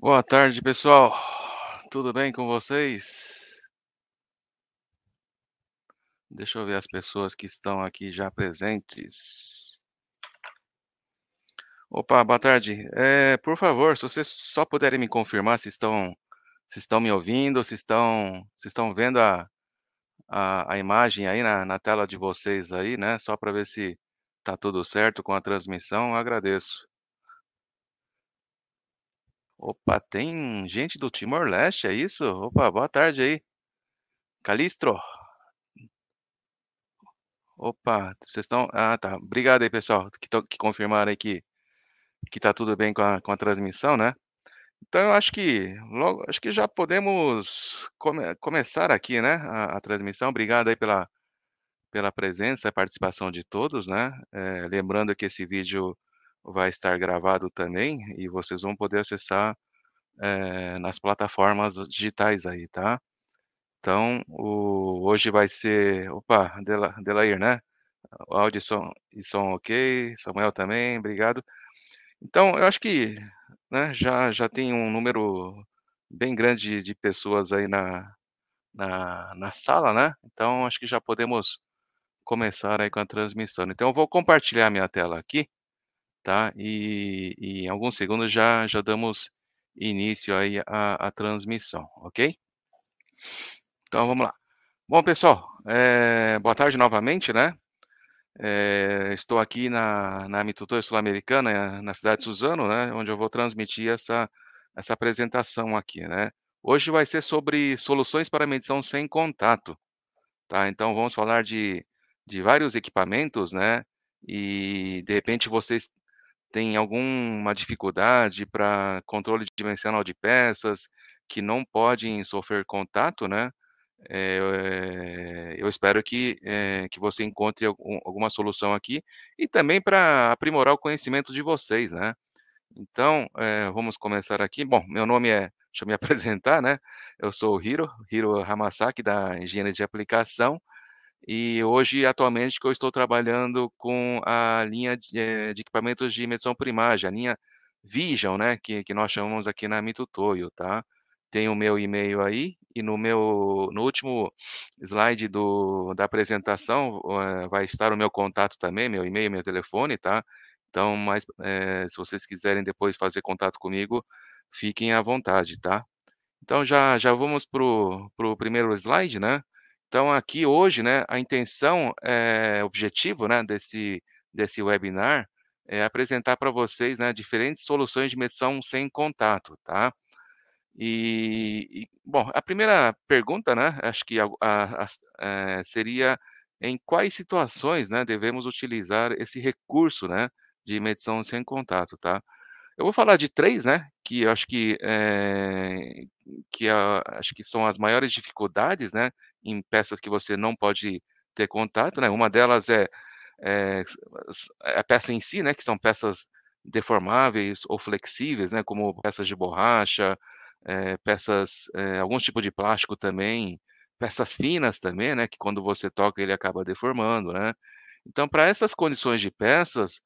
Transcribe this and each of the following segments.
Boa tarde, pessoal. Tudo bem com vocês? Deixa eu ver as pessoas que estão aqui já presentes. Opa, boa tarde. Por favor, se vocês só puderem me confirmar se estão me ouvindo, se estão vendo a imagem aí na tela de vocês aí, né? Só para ver se tá tudo certo com a transmissão, eu agradeço. Opa, tem gente do Timor-Leste, é isso? Opa, boa tarde aí. Calistro. Opa, vocês estão tá. Obrigado aí, pessoal, que confirmaram aí que tá tudo bem com a transmissão, né. Então eu acho que já podemos começar aqui, né, a transmissão. Obrigado aí pela presença e participação de todos, né. Lembrando que esse vídeo vai estar gravado também e vocês vão poder acessar, nas plataformas digitais aí, tá. Então hoje vai ser opa, Delair, né? O áudio e som ok, Samuel também, obrigado. Então, eu acho que, né, já tem um número bem grande de pessoas aí na sala, né, então acho que já podemos começar aí com a transmissão. Então eu vou compartilhar minha tela aqui, tá, e em alguns segundos já damos início aí à transmissão, ok? Então vamos lá. Bom pessoal, boa tarde novamente, né. Estou aqui na Mitutoyo Sul-Americana, na cidade de Suzano, né, onde eu vou transmitir essa apresentação aqui, né. Hoje vai ser sobre soluções para medição sem contato, tá. Então vamos falar de vários equipamentos, né, e de repente vocês têm alguma dificuldade para controle dimensional de peças que não podem sofrer contato, né, eu espero que você encontre alguma solução aqui, e também para aprimorar o conhecimento de vocês, né. Então, vamos começar aqui. Bom, meu nome deixa eu me apresentar, né, eu sou o Hiro Hamasaki, da Engenharia de Aplicação, e hoje, atualmente, que eu estou trabalhando com a linha de equipamentos de medição por imagem, a linha Vision, né, que nós chamamos aqui na Mitutoyo, tá. Tem o meu e-mail aí, e no último slide da apresentação, vai estar o meu contato também, meu e-mail, meu telefone, tá. Então, se vocês quiserem depois fazer contato comigo, fiquem à vontade, tá. Então já vamos para o primeiro slide, né. Então aqui hoje, né, a intenção, objetivo, né, desse webinar, é apresentar para vocês, né, diferentes soluções de medição sem contato, tá. Bom, a primeira pergunta, né, acho que seria em quais situações, né, devemos utilizar esse recurso, né, de medição sem contato, tá. Eu vou falar de 3, né, que eu acho acho que são as maiores dificuldades, né, em peças que você não pode ter contato, né. Uma delas é a peça em si, né, que são peças deformáveis ou flexíveis, né, como peças de borracha, alguns tipos de plástico também, peças finas também, né, que quando você toca ele acaba deformando, né. Então, para essas condições de peças,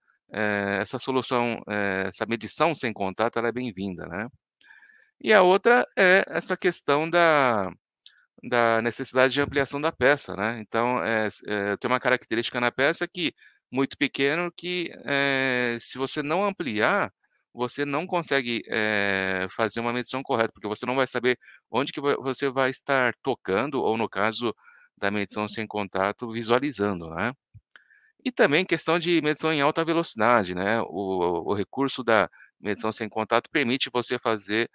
essa medição sem contato, ela é bem-vinda, né. E a outra é essa questão da necessidade de ampliação da peça, né. Então, tem uma característica na peça que muito pequeno que, se você não ampliar, você não consegue, fazer uma medição correta, porque você não vai saber onde que você vai estar tocando ou, no caso da medição sem contato, visualizando, né. E também questão de medição em alta velocidade, né, o recurso da medição sem contato permite você fazer,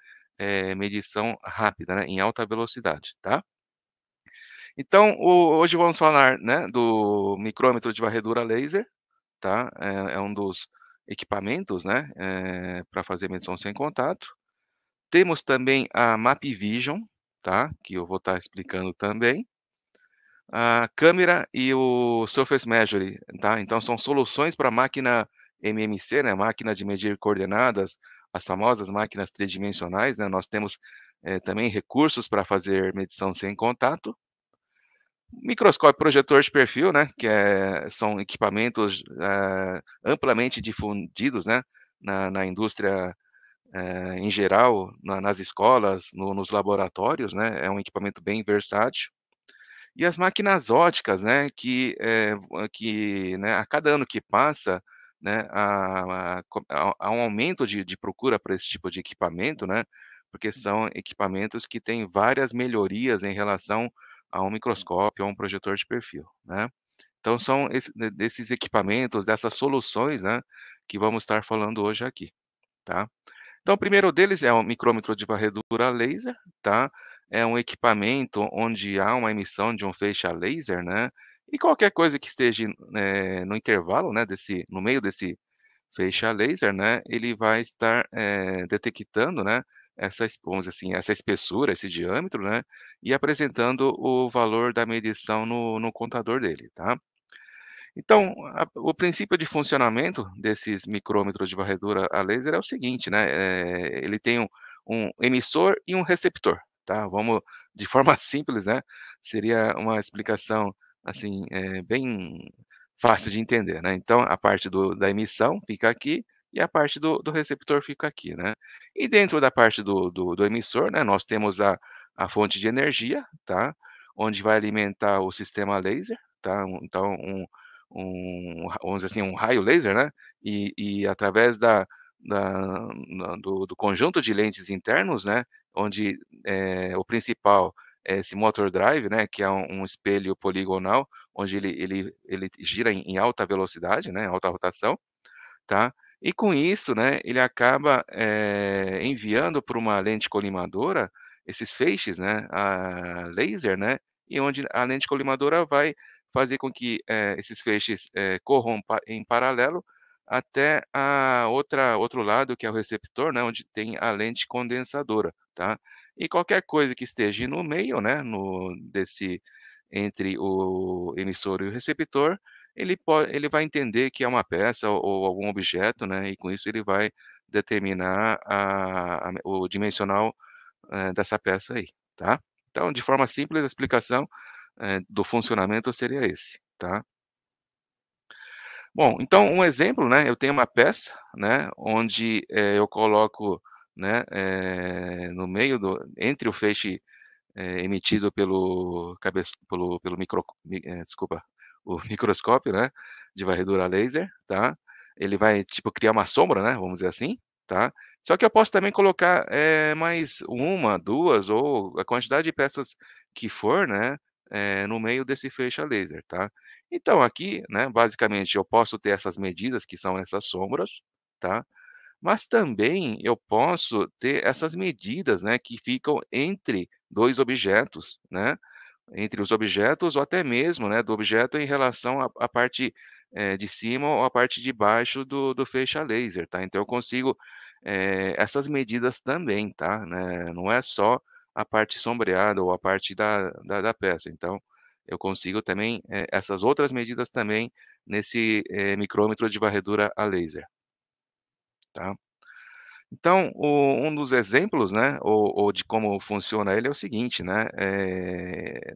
medição rápida, né, em alta velocidade, tá. Então hoje vamos falar, né, do micrômetro de varredura laser, tá, é um dos equipamentos, né, pra fazer medição sem contato. Temos também a MapVision, tá, que eu vou estar explicando também. A câmera e o Surface Measure, tá, então são soluções para máquina MMC, né, máquina de medir coordenadas, as famosas máquinas tridimensionais, né, nós temos, também recursos para fazer medição sem contato. Microscópio projetor de perfil, né, são equipamentos, amplamente difundidos, né, na indústria, em geral, nas escolas, nos laboratórios, né, é um equipamento bem versátil. E as máquinas óticas, né, que, né, a cada ano que passa, né, há um aumento de procura por esse tipo de equipamento, né, porque são equipamentos que têm várias melhorias em relação a um microscópio, a um projetor de perfil, né. Então são desses equipamentos, dessas soluções, né, que vamos estar falando hoje aqui, tá. Então, o primeiro deles é um micrômetro de varredura laser, tá? É um equipamento onde há uma emissão de um feixe a laser, né? E qualquer coisa que esteja, no intervalo, né, no meio desse feixe a laser, né, ele vai estar, detectando, né, vamos dizer assim, essa espessura, esse diâmetro, né, e apresentando o valor da medição no contador dele, tá? Então, o princípio de funcionamento desses micrômetros de varredura a laser é o seguinte, né, ele tem um emissor e um receptor, tá. Vamos de forma simples, né, seria uma explicação, assim, bem fácil de entender, né. Então a parte da emissão fica aqui e a parte do receptor fica aqui, né. E dentro da parte do emissor, né, nós temos a fonte de energia, tá, onde vai alimentar o sistema laser, tá. Então vamos dizer assim, um raio laser, né, e através do conjunto de lentes internos, né, onde, o principal é esse motor drive, né, que é um espelho poligonal, onde ele gira em alta velocidade, né, alta rotação, tá. E com isso, né, ele acaba, enviando para uma lente colimadora esses feixes, né, a laser, né, e onde a lente colimadora vai fazer com que, esses feixes, corram em paralelo até a outro lado, que é o receptor, né, onde tem a lente condensadora, tá. E qualquer coisa que esteja no meio, né, no desse entre o emissor e o receptor, ele vai entender que é uma peça ou algum objeto, né, e com isso ele vai determinar o dimensional, dessa peça aí, tá. Então, de forma simples, a explicação, do funcionamento seria esse, tá. Bom, então um exemplo, né, eu tenho uma peça, né, onde, eu coloco, né, no meio entre o feixe emitido pelo desculpa, o microscópio, né, de varredura laser, tá. Ele vai, tipo, criar uma sombra, né, vamos dizer assim, tá. Só que eu posso também colocar, mais uma, 2 ou a quantidade de peças que for, né, no meio desse feixe a laser, tá. Então aqui, né, basicamente eu posso ter essas medidas que são essas sombras, tá. Mas também eu posso ter essas medidas, né, que ficam entre 2 objetos, né, entre os objetos ou até mesmo, né, do objeto em relação à parte, de cima ou à parte de baixo do feixe a laser, tá. Então eu consigo, essas medidas também, tá, né, não é só a parte sombreada ou a parte da peça. Então, eu consigo também, essas outras medidas também nesse, micrômetro de varredura a laser, tá. Então, um dos exemplos, né, ou de como funciona ele é o seguinte, né,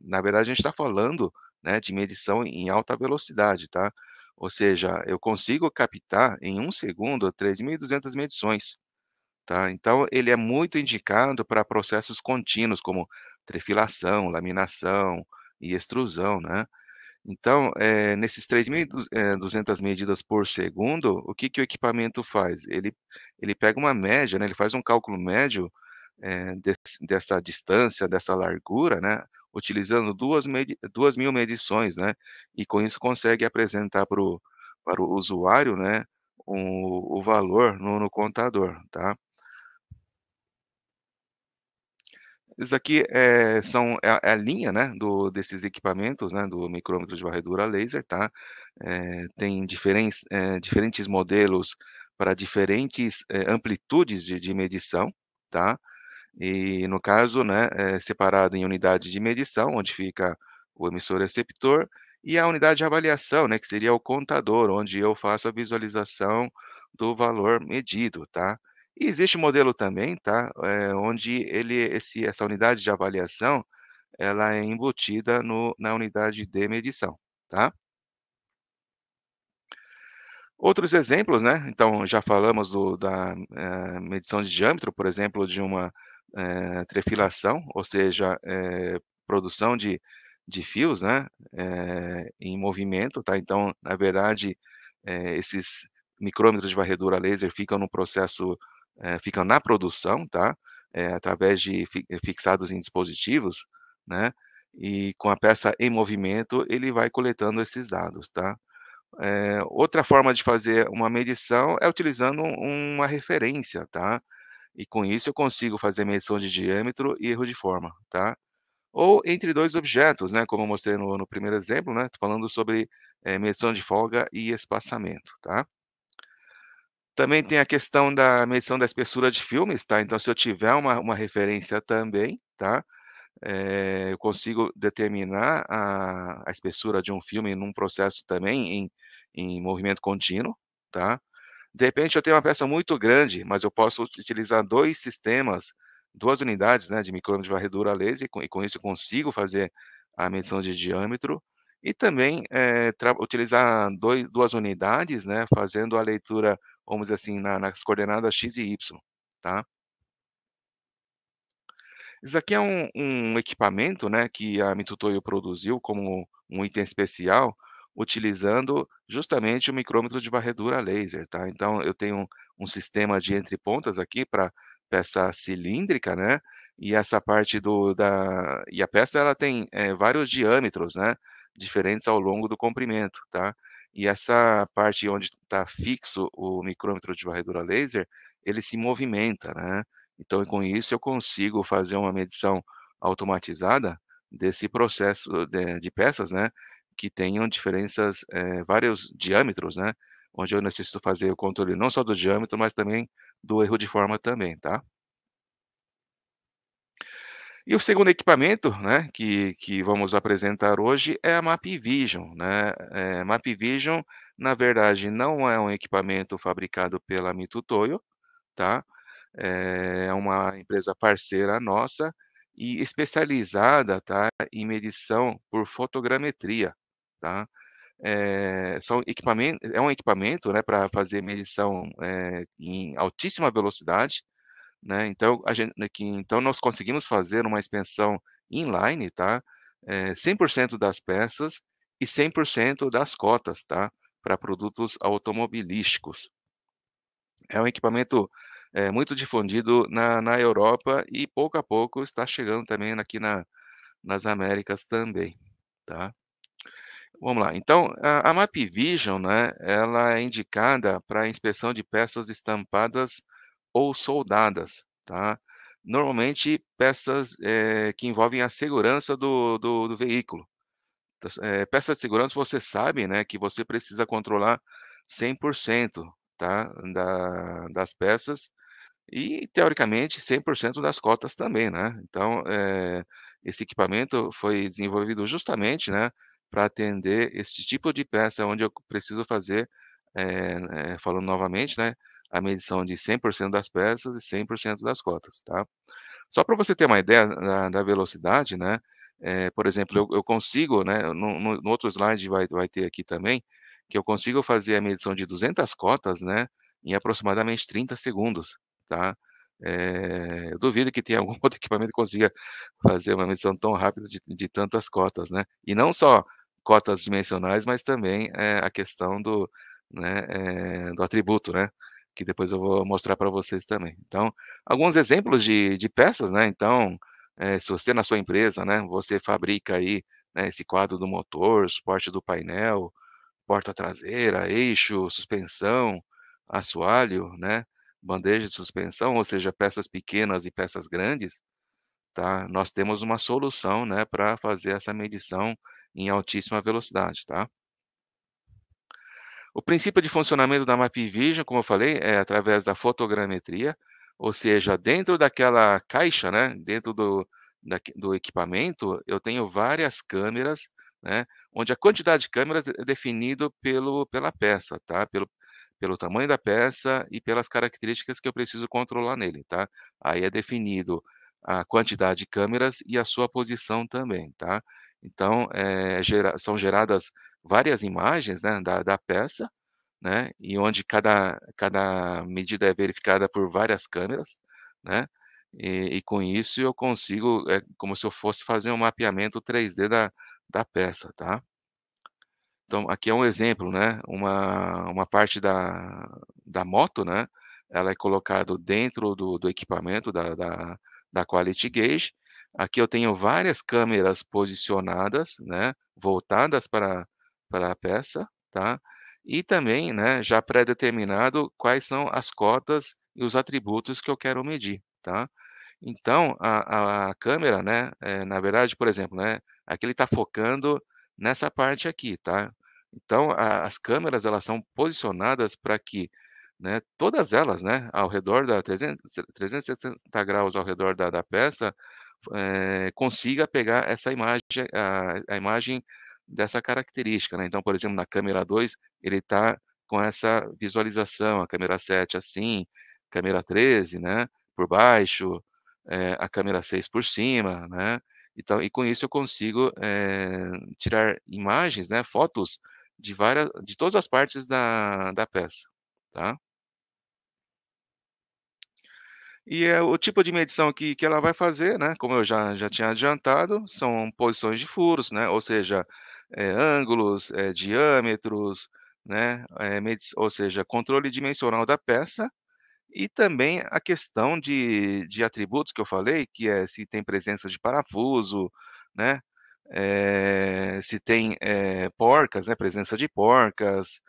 na verdade a gente está falando, né, de medição em alta velocidade, tá. Ou seja, eu consigo captar em 1 segundo 3.200 medições, tá. Então ele é muito indicado para processos contínuos como trefilação, laminação e extrusão, né. Então, nesses 3.200 medidas por segundo, o que que o equipamento faz? Ele pega uma média, né, ele faz um cálculo médio, dessa distância, dessa largura, né, utilizando 2.000 medições, né, e com isso consegue apresentar para o usuário, né, o valor no contador, tá. Isso aqui, é a linha, né, desses equipamentos, né, do micrômetro de varredura laser, tá. Tem diferentes modelos para diferentes, amplitudes de medição, tá. E no caso, né, é separado em unidade de medição, onde fica o emissor receptor, e a unidade de avaliação, né, que seria o contador, onde eu faço a visualização do valor medido, tá. E existe um modelo também, tá, onde essa unidade de avaliação, ela é embutida na unidade de medição, tá. Outros exemplos, né, então já falamos da medição de diâmetro, por exemplo, de uma, trefilação, ou seja, produção de fios, né, em movimento, tá. Então, na verdade, esses micrômetros de varredura laser ficam no processo, ficam na produção, tá, através de fixados em dispositivos, né, e com a peça em movimento, ele vai coletando esses dados, tá. Outra forma de fazer uma medição é utilizando uma referência, tá. E com isso eu consigo fazer medição de diâmetro e erro de forma, tá. Ou entre 2 objetos, né, como eu mostrei no primeiro exemplo, né, tô falando sobre, medição de folga e espaçamento, tá. Também tem a questão da medição da espessura de filmes, tá. Então se eu tiver uma referência também, tá, eu consigo determinar a espessura de um filme num processo também em movimento contínuo, tá. De repente eu tenho uma peça muito grande, mas eu posso utilizar 2 sistemas, 2 unidades, né, de micrômetro de varredura a laser e com isso eu consigo fazer a medição de diâmetro e também, utilizar 2 unidades, né, fazendo a leitura, vamos dizer assim, nas coordenadas x e y, tá. Isso aqui é um equipamento, né, que a Mitutoyo produziu como um item especial, utilizando justamente o micrômetro de varredura laser, tá. Então eu tenho um sistema de entrepontas aqui para peça cilíndrica, né, e essa parte e a peça ela tem, vários diâmetros, né, diferentes ao longo do comprimento, tá. E essa parte onde está fixo o micrômetro de varredura laser, ele se movimenta, né. Então, com isso, eu consigo fazer uma medição automatizada desse processo de peças, né, que tenham diferenças, vários diâmetros, né, onde eu necessito fazer o controle não só do diâmetro, mas também do erro de forma também, tá. E o segundo equipamento, né, que vamos apresentar hoje é a MapVision, né. MapVision, na verdade, não é um equipamento fabricado pela Mitutoyo, tá. É uma empresa parceira nossa e especializada, tá, em medição por fotogrametria, tá. É um equipamento, né, para fazer medição, em altíssima velocidade, né, então então nós conseguimos fazer uma inspeção inline, tá, 100% das peças e 100% das cotas, tá, para produtos automobilísticos. É um equipamento, muito difundido na Europa e pouco a pouco está chegando também aqui nas Américas também, tá. Vamos lá, então a MapVision, né, ela é indicada para inspeção de peças estampadas ou soldadas, tá. Normalmente peças, que envolvem a segurança do veículo. Peça de segurança você sabe, né, que você precisa controlar 100%, tá, das peças e teoricamente 100% das cotas também, né. Então, esse equipamento foi desenvolvido justamente, né, para atender esse tipo de peça onde eu preciso fazer, falando novamente, né, a medição de 100% das peças e 100% das cotas, tá. Só para você ter uma ideia da velocidade, né, por exemplo, eu consigo, né, no outro slide vai ter aqui também, que eu consigo fazer a medição de 200 cotas, né, em aproximadamente 30 segundos, tá. Eu duvido que tenha algum outro equipamento que consiga fazer uma medição tão rápida de tantas cotas, né. E não só cotas dimensionais, mas também, a questão né, do atributo, né, que depois eu vou mostrar para vocês também. Então, alguns exemplos de peças, né, então, se você na sua empresa, né, você fabrica aí, né, esse quadro do motor, suporte do painel, porta traseira, eixo, suspensão, assoalho, né, bandeja de suspensão, ou seja, peças pequenas e peças grandes, tá, nós temos uma solução, né, para fazer essa medição em altíssima velocidade, tá. O princípio de funcionamento da MapVision, como eu falei, é através da fotogrametria, ou seja, dentro daquela caixa, né, dentro do equipamento, eu tenho várias câmeras, né, onde a quantidade de câmeras é definido pela peça, tá, pelo tamanho da peça e pelas características que eu preciso controlar nele, tá. Aí é definido a quantidade de câmeras e a sua posição também, tá. Então, são geradas várias imagens, né, da peça, né, e onde cada medida é verificada por várias câmeras, né, e com isso eu consigo, é como se eu fosse fazer um mapeamento 3D da peça, tá. Então, aqui é um exemplo, né, uma parte da moto, né, ela é colocado dentro do equipamento da Quality Gauge. Aqui eu tenho várias câmeras posicionadas, né, voltadas para a peça, tá, e também, né, já pré-determinado quais são as cotas e os atributos que eu quero medir, tá. Então a câmera, né, na verdade, por exemplo, né, aqui ele está focando nessa parte aqui, tá. Então as câmeras elas são posicionadas para que, né, todas elas, né, ao redor da 360 graus ao redor da peça, consiga pegar essa imagem, a imagem dessa característica, né. Então, por exemplo, na câmera 2 ele está com essa visualização, a câmera 7 assim, câmera 13, né, por baixo, a câmera 6 por cima, né. Então e com isso eu consigo, tirar imagens, né, fotos de todas as partes da peça, tá. E é o tipo de medição que ela vai fazer, né, como eu já tinha adiantado, são posições de furos, né, ou seja, ângulos, diâmetros, né, ou seja, controle dimensional da peça e também a questão de atributos que eu falei, que é se tem presença de parafuso, né, se tem, porcas, né, presença de porcas,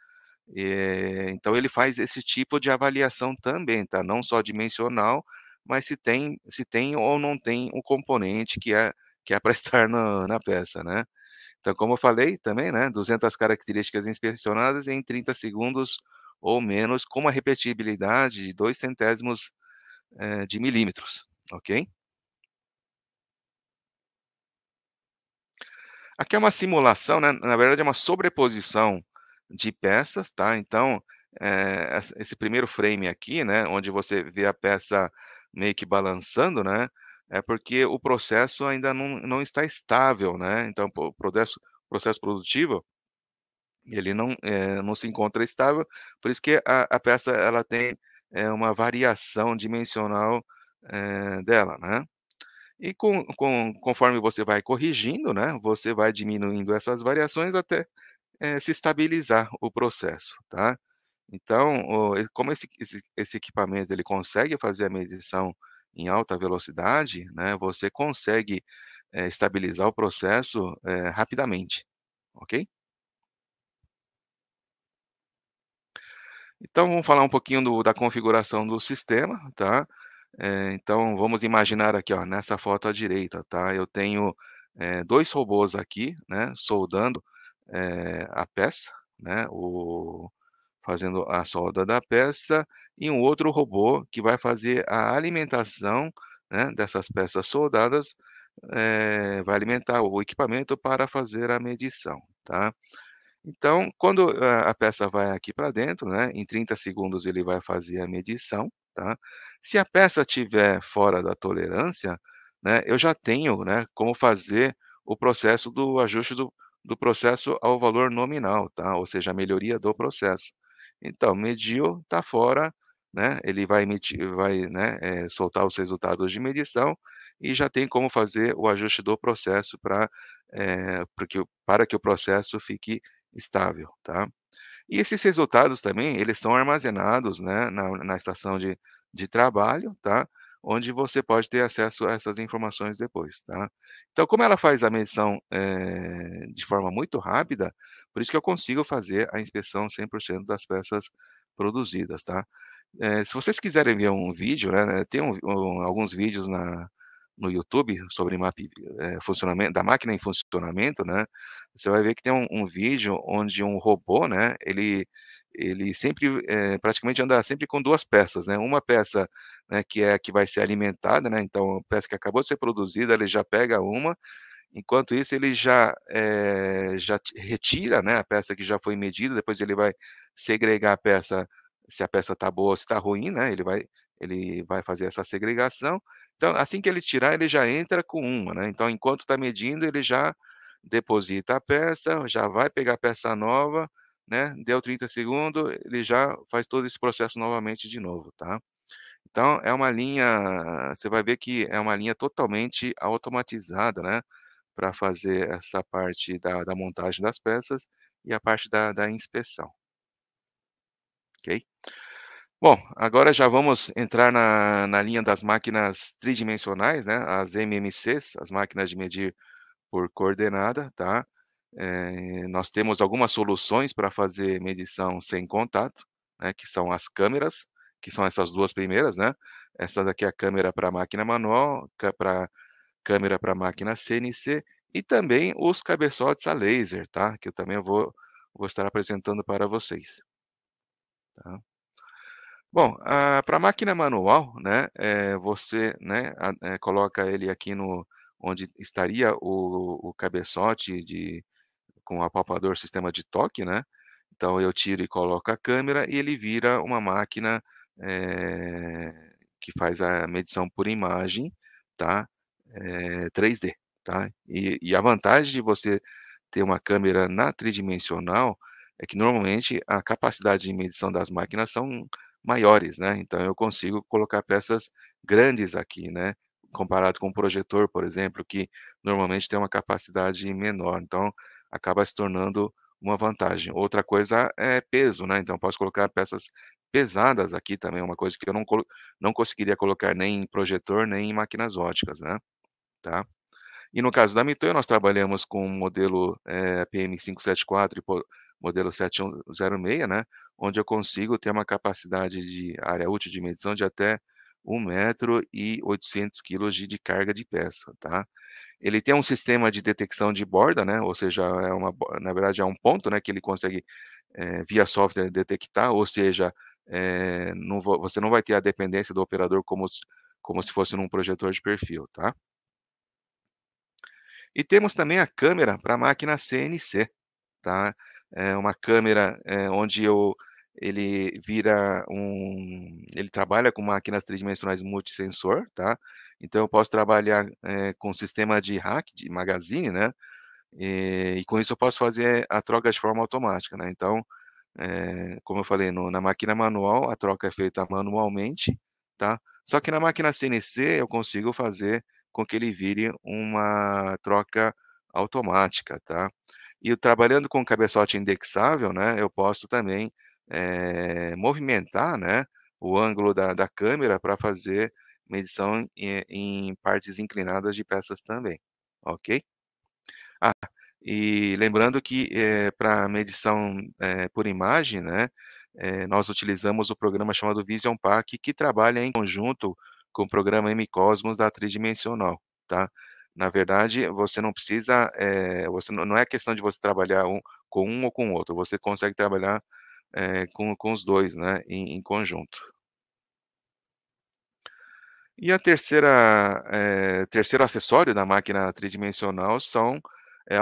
então ele faz esse tipo de avaliação também, tá, não só dimensional, mas se tem ou não tem um componente que é para estar na peça, né. Então, como eu falei também, né, 200 características inspecionadas em 30 segundos ou menos, com uma repetibilidade de 2 centésimos, de milímetros, ok? Aqui é uma simulação, né, na verdade é uma sobreposição de peças, tá, então, esse primeiro frame aqui, né, onde você vê a peça meio que balançando, né, é porque o processo ainda não está estável, né, então o processo produtivo, ele não se encontra estável, por isso que a peça ela tem, uma variação dimensional, dela, né. E conforme você vai corrigindo, né, você vai diminuindo essas variações até, se estabilizar o processo, tá. Então, como esse equipamento ele consegue fazer a medição em alta velocidade, né, você consegue, estabilizar o processo, rapidamente, ok? Então vamos falar um pouquinho da configuração do sistema, tá. Então vamos imaginar aqui, ó, nessa foto à direita, tá, eu tenho, 2 robôs aqui, né, soldando, a peça, né, fazendo a solda da peça, e um outro robô que vai fazer a alimentação, né, dessas peças soldadas, vai alimentar o equipamento para fazer a medição, tá. Então, quando a peça vai aqui para dentro, né, em 30 segundos ele vai fazer a medição, tá. Se a peça estiver fora da tolerância, né, eu já tenho, né, como fazer o processo do ajuste do processo ao valor nominal, tá, ou seja, a melhoria do processo. Então, mediu, está fora, né, ele vai, né, soltar os resultados de medição e já tem como fazer o ajuste do processo para que o processo fique estável, tá. E esses resultados também, eles são armazenados, né, na estação de trabalho, tá, onde você pode ter acesso a essas informações depois, tá. Então como ela faz a medição, de forma muito rápida, por isso que eu consigo fazer a inspeção 100% das peças produzidas, tá. Se vocês quiserem ver um vídeo, né, tem alguns vídeos no YouTube sobre funcionamento da máquina em funcionamento, né, você vai ver que tem um vídeo onde um robô, né, ele sempre, praticamente anda sempre com 2 peças, né, uma peça, né, que é a que vai ser alimentada, né, então a peça que acabou de ser produzida, ele já pega uma, enquanto isso ele já retira, né, a peça que já foi medida, depois ele vai segregar a peça, se a peça está boa ou se está ruim, né, ele vai fazer essa segregação. Então, assim que ele tirar, ele já entra com uma, né, então enquanto está medindo, ele já deposita a peça, já vai pegar a peça nova, né, deu 30 segundos, ele já faz todo esse processo novamente de novo, tá. Então é uma linha você vai ver que é uma linha totalmente automatizada, né, para fazer essa parte da montagem das peças e a parte da inspeção, ok. Bom, agora já vamos entrar na linha das máquinas tridimensionais, né, as MMCs, as máquinas de medir por coordenada, tá. Nós temos algumas soluções para fazer medição sem contato, né, que são as câmeras, que são essas 2 primeiras, né. Essa daqui é a câmera para máquina manual, para câmera para máquina CNC e também os cabeçotes a laser, tá, que eu também vou estar apresentando para vocês, tá. Bom, para máquina manual, né, você, né, coloca ele aqui no onde estaria o cabeçote com o apalpador sistema de toque, né, então eu tiro e coloco a câmera e ele vira uma máquina, eh, que faz a medição por imagem, tá, 3D, tá. E a vantagem de você ter uma câmera na tridimensional é que normalmente a capacidade de medição das máquinas são maiores, né, então eu consigo colocar peças grandes aqui, né, comparado com um projetor, por exemplo, que normalmente tem uma capacidade menor, então acaba se tornando uma vantagem. Outra coisa é peso, né, então posso colocar peças pesadas aqui também, uma coisa que eu não conseguiria colocar nem em projetor, nem em máquinas óticas, né, tá. E no caso da Mitoyo, nós trabalhamos com o modelo, PM574 e modelo 7106, né, onde eu consigo ter uma capacidade de área útil de medição de até 1,8 m de carga de peça, tá. Ele tem um sistema de detecção de borda, né, ou seja, na verdade é um ponto, né, que ele consegue, via software detectar, ou seja, você não vai ter a dependência do operador como se fosse num projetor de perfil, tá. E temos também a câmera para máquina CNC, tá. É uma câmera, onde ele trabalha com máquinas tridimensionais multissensor, tá. Então eu posso trabalhar, com sistema de rack, de magazine, né, e com isso eu posso fazer a troca de forma automática, né. Então, como eu falei, na máquina manual, a troca é feita manualmente, tá. Só que na máquina CNC eu consigo fazer com que ele vire uma troca automática, tá. E trabalhando com cabeçote indexável, né, eu posso também, movimentar, né, o ângulo da câmera para fazer medição em partes inclinadas de peças também, ok? Ah, e lembrando que, para medição, por imagem, né, nós utilizamos o programa chamado Vision Pack, que trabalha em conjunto com o programa M-Cosmos da tridimensional, tá. Na verdade, você não precisa, você não é questão de você trabalhar com um ou com o outro, você consegue trabalhar, com os 2, né, em conjunto. E a terceiro acessório da máquina tridimensional é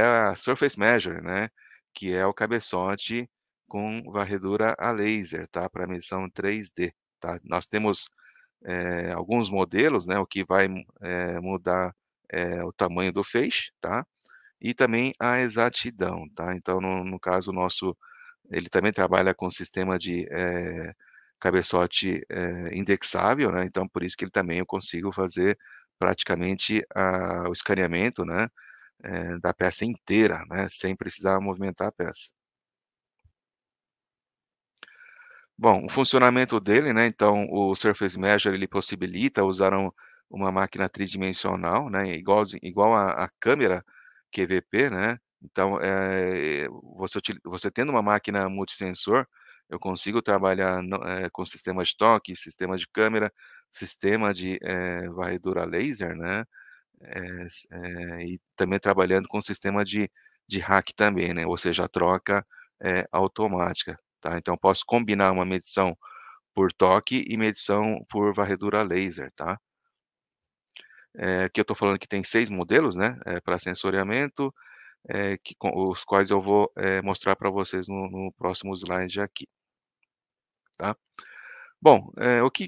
a Surface Measure, né, que é o cabeçote com varredura a laser, tá, para medição 3D, tá. Nós temos, alguns modelos, né, o que vai mudar, o tamanho do feixe, tá, e também a exatidão, tá. Então no caso nosso ele também trabalha com sistema de, cabeçote, indexável, né, então por isso que ele também eu consigo fazer praticamente o escaneamento, né, da peça inteira, né, sem precisar movimentar a peça. Bom, o funcionamento dele, né, então o Surface Measure ele possibilita usar uma máquina tridimensional, né, igual a câmera QVP, né, então, você tendo uma máquina multissensor, eu consigo trabalhar com sistema de toque, sistema de câmera, sistema de, varredura laser, né, e também trabalhando com sistema de rack também, né, ou seja, a troca é automática, tá. Então eu posso combinar uma medição por toque e medição por varredura laser, tá. Aqui eu estou falando que tem 6 modelos, né, para sensoriamento, que com os quais eu vou, mostrar para vocês no próximo slide aqui, tá. Bom,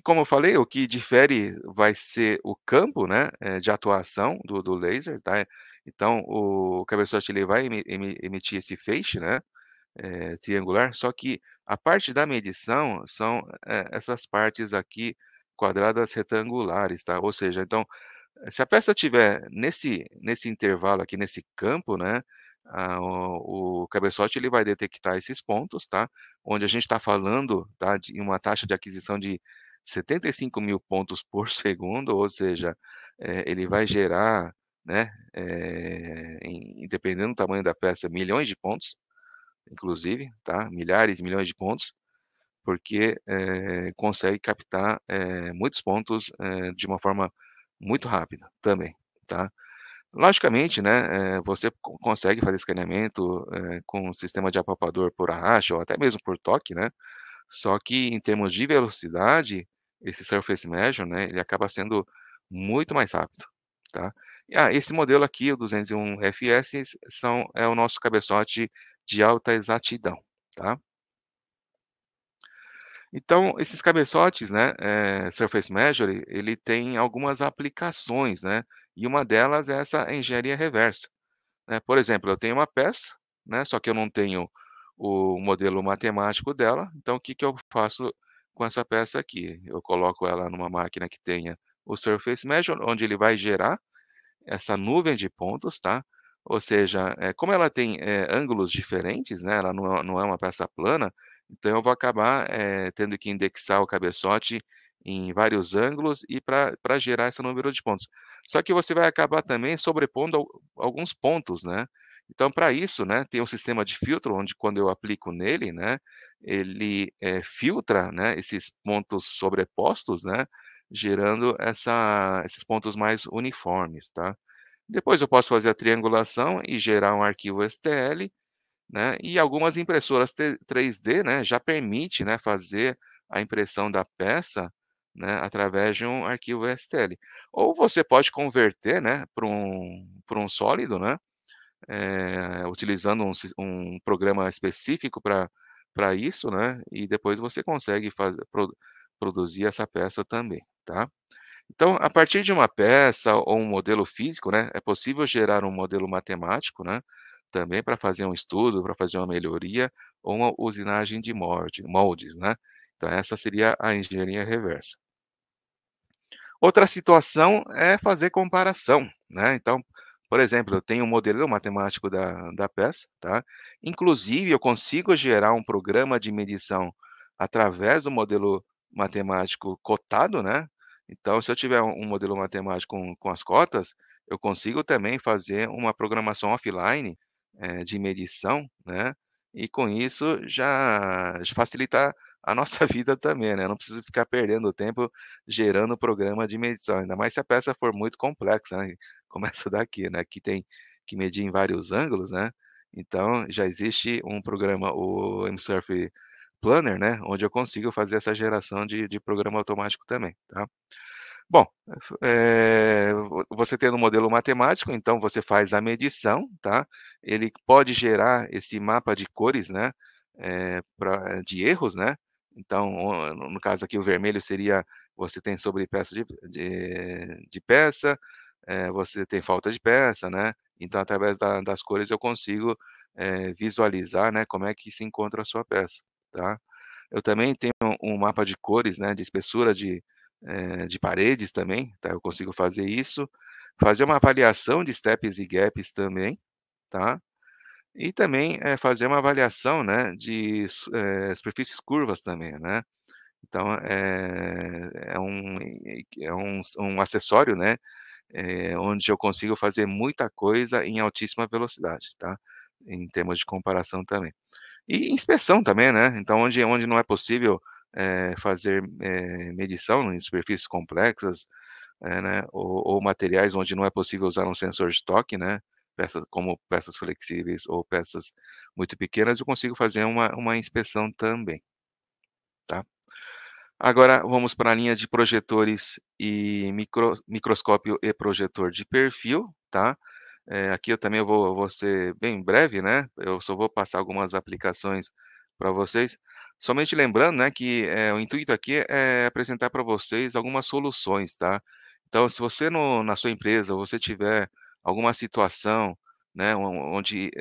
como eu falei, o que difere vai ser o campo, né, de atuação do laser, tá. Então o cabeçote ele vai emitir esse feixe, né, triangular, só que a parte da medição são, essas partes aqui quadradas retangulares, tá. Ou seja, então, se a peça tiver nesse intervalo aqui, nesse campo, né, o cabeçote ele vai detectar esses pontos, tá, onde a gente está falando, tá, de uma taxa de aquisição de 75.000 pontos por segundo, ou seja, ele vai gerar, né, dependendo do tamanho da peça, milhões de pontos, inclusive, tá, milhares, milhões de pontos, porque, consegue captar, muitos pontos, de uma forma muito rápida também, tá. Logicamente, né, você consegue fazer escaneamento, com um sistema de apalpador por arrasto ou até mesmo por toque, né, só que em termos de velocidade, esse Surface Measure, né, ele acaba sendo muito mais rápido, tá. Esse modelo aqui, o 201 FS, é o nosso cabeçote de alta exatidão, tá. Então, esses cabeçotes, né, Surface Measure, ele tem algumas aplicações, né, e uma delas é essa engenharia reversa, né. Por exemplo, eu tenho uma peça, né, só que eu não tenho o modelo matemático dela, então o que que eu faço com essa peça aqui? Eu coloco ela numa máquina que tenha o Surface Measure, onde ele vai gerar essa nuvem de pontos, tá. Ou seja, como ela tem, ângulos diferentes, né, ela não é uma peça plana, então eu vou acabar, tendo que indexar o cabeçote em vários ângulos e para gerar esse número de pontos. Só que você vai acabar também sobrepondo alguns pontos, né. Então para isso, né, tem um sistema de filtro onde quando eu aplico nele, né, ele, filtra, né, esses pontos sobrepostos, né, gerando esses pontos mais uniformes, tá. Depois eu posso fazer a triangulação e gerar um arquivo STL, né, e algumas impressoras 3D, né, já permite, né, fazer a impressão da peça, né, através de um arquivo STL. Ou você pode converter, né, para um sólido, né, utilizando um programa específico para isso, né, e depois você consegue produzir essa peça também, tá. Então, a partir de uma peça ou um modelo físico, né, é possível gerar um modelo matemático, né, também para fazer um estudo, para fazer uma melhoria ou uma usinagem de moldes, né. Então essa seria a engenharia reversa. Outra situação é fazer comparação, né, então, por exemplo, eu tenho um modelo matemático da peça, tá, inclusive eu consigo gerar um programa de medição através do modelo matemático cotado, né, então se eu tiver um modelo matemático com as cotas, eu consigo também fazer uma programação offline, de medição, né, e com isso já facilita a nossa vida também, né, eu não preciso ficar perdendo tempo gerando programa de medição, ainda mais se a peça for muito complexa, né, começa daqui, né, que tem que medir em vários ângulos, né, então já existe um programa, o MSurf Planner, né, onde eu consigo fazer essa geração de programa automático também, tá. Bom, você tendo um modelo matemático, então você faz a medição, tá, ele pode gerar esse mapa de cores, né, de erros, né, então no caso aqui o vermelho seria você tem sobrepeça de peça, você tem falta de peça, né, então através das cores eu consigo, visualizar, né, como é que se encontra a sua peça, tá. Eu também tenho um mapa de cores, né, de espessura de paredes também, tá, eu consigo fazer isso, fazer uma avaliação de steps e gaps também, tá. E também, fazer uma avaliação, né, de superfícies curvas também, né. Então, é um acessório, né, onde eu consigo fazer muita coisa em altíssima velocidade, tá, em termos de comparação também. E inspeção também, né, então onde não é possível, fazer, medição em superfícies complexas, né, ou materiais onde não é possível usar um sensor de toque, né, como peças flexíveis ou peças muito pequenas, eu consigo fazer uma inspeção também, tá. Agora vamos para a linha de projetores e microscópio e projetor de perfil, tá. Aqui eu também vou ser bem breve, né, eu só vou passar algumas aplicações para vocês. Somente lembrando, né, que, o intuito aqui é apresentar para vocês algumas soluções, tá. Então se você na sua empresa você tiver alguma situação, né, onde,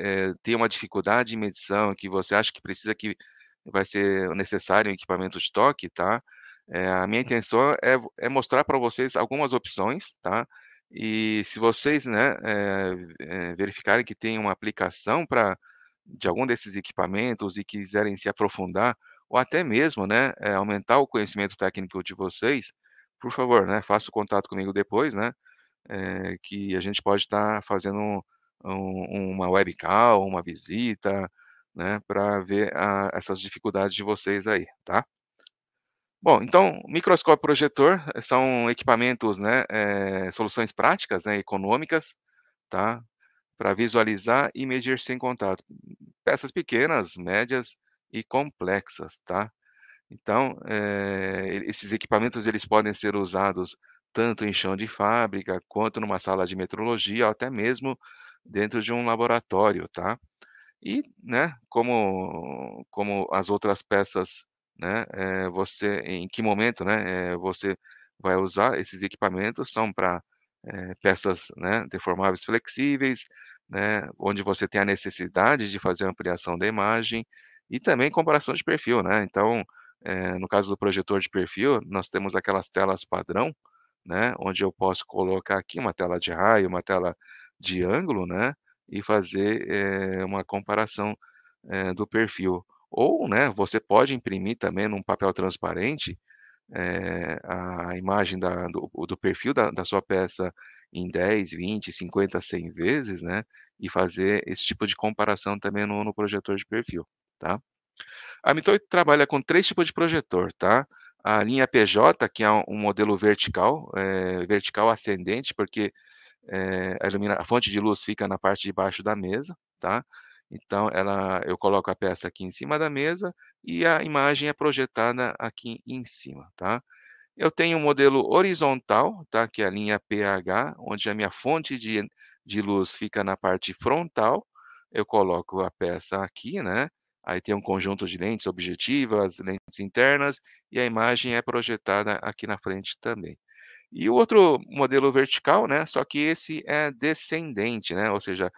tem uma dificuldade de medição que você acha que precisa que vai ser necessário um equipamento de toque, tá, a minha intenção é mostrar para vocês algumas opções, tá, e se vocês, né, verificarem que tem uma aplicação para de algum desses equipamentos e quiserem se aprofundar, ou até mesmo, né, aumentar o conhecimento técnico de vocês, por favor, né, faça o contato comigo depois, né, que a gente pode estar fazendo uma web call, uma visita, né, para ver essas dificuldades de vocês aí, tá. Bom, então, microscópio projetor são equipamentos, né, soluções práticas, né, econômicas, tá, para visualizar e medir sem contato. Peças pequenas, médias e complexas, tá. Então, esses equipamentos eles podem ser usados tanto em chão de fábrica, quanto numa sala de metrologia, ou até mesmo dentro de um laboratório, tá. E, né, como as outras peças, né, você em que momento, né, você vai usar esses equipamentos, são para, peças, né, deformáveis flexíveis, né, onde você tem a necessidade de fazer ampliação da imagem, e também comparação de perfil, né. Então, no caso do projetor de perfil, nós temos aquelas telas padrão, né, onde eu posso colocar aqui uma tela de raio, uma tela de ângulo, né, e fazer, uma comparação, do perfil. Ou, né, você pode imprimir também num papel transparente, a imagem do perfil da sua peça em 10, 20, 50, 100 vezes, né, e fazer esse tipo de comparação também no projetor de perfil, tá. A Mitoy trabalha com 3 tipos de projetor, tá. A linha PJ, que é um modelo vertical, vertical ascendente, porque a fonte de luz fica na parte de baixo da mesa, tá. Então eu coloco a peça aqui em cima da mesa e a imagem é projetada aqui em cima, tá. Eu tenho um modelo horizontal, tá, que é a linha PH, onde a minha fonte de luz fica na parte frontal, eu coloco a peça aqui, né, aí tem um conjunto de lentes objetivas, lentes internas, e a imagem é projetada aqui na frente também. E o outro modelo vertical, né, só que esse é descendente, né, ou seja,